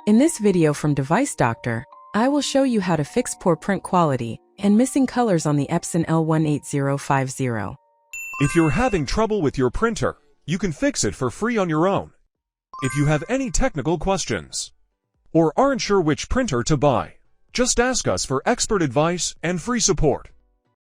In this video from Device Doctor, I will show you how to fix poor print quality and missing colors on the Epson L18050. If you're having trouble with your printer, you can fix it for free on your own. If you have any technical questions or aren't sure which printer to buy, just ask us for expert advice and free support.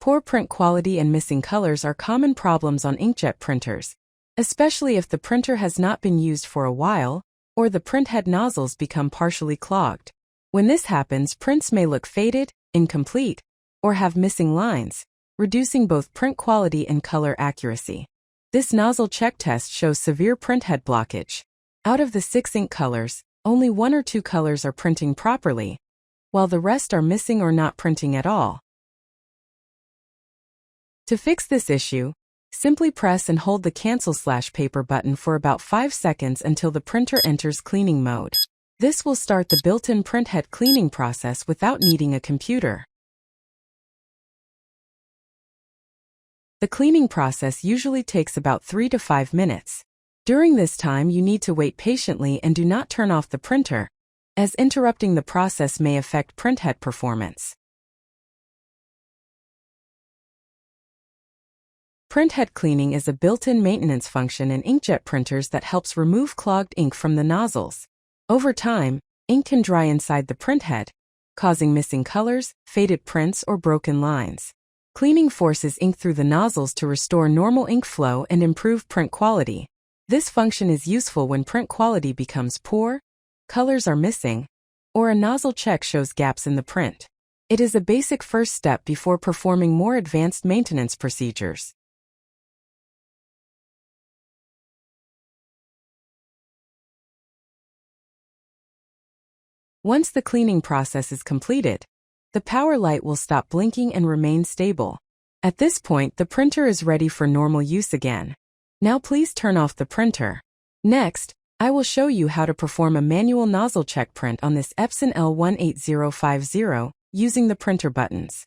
Poor print quality and missing colors are common problems on inkjet printers, especially if the printer has not been used for a while or the printhead nozzles become partially clogged. When this happens, prints may look faded, incomplete, or have missing lines, reducing both print quality and color accuracy. This nozzle check test shows severe printhead blockage. Out of the 6 ink colors, only 1 or 2 colors are printing properly, while the rest are missing or not printing at all. To fix this issue, simply press and hold the cancel/paper button for about 5 seconds until the printer enters cleaning mode. This will start the built-in printhead cleaning process without needing a computer. The cleaning process usually takes about 3 to 5 minutes. During this time, you need to wait patiently and do not turn off the printer, as interrupting the process may affect printhead performance. Printhead cleaning is a built-in maintenance function in inkjet printers that helps remove clogged ink from the nozzles. Over time, ink can dry inside the printhead, causing missing colors, faded prints, or broken lines. Cleaning forces ink through the nozzles to restore normal ink flow and improve print quality. This function is useful when print quality becomes poor, colors are missing, or a nozzle check shows gaps in the print. It is a basic first step before performing more advanced maintenance procedures. Once the cleaning process is completed, the power light will stop blinking and remain stable. At this point, the printer is ready for normal use again. Now please turn off the printer. Next, I will show you how to perform a manual nozzle check print on this Epson L18050 using the printer buttons.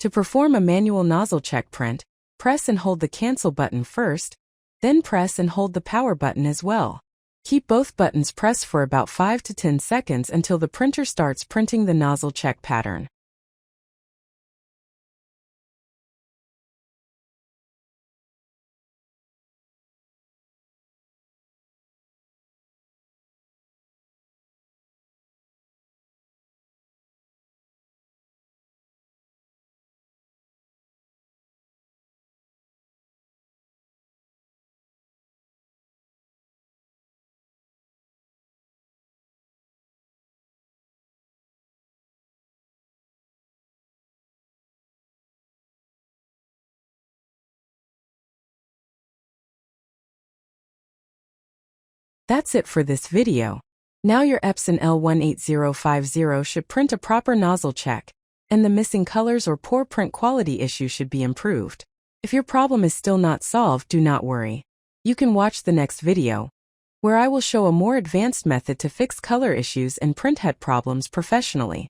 To perform a manual nozzle check print, press and hold the cancel button first, then press and hold the power button as well. Keep both buttons pressed for about 5 to 10 seconds until the printer starts printing the nozzle check pattern. That's it for this video. Now your Epson L18050 should print a proper nozzle check, and the missing colors or poor print quality issue should be improved. If your problem is still not solved, do not worry. You can watch the next video, where I will show a more advanced method to fix color issues and printhead problems professionally.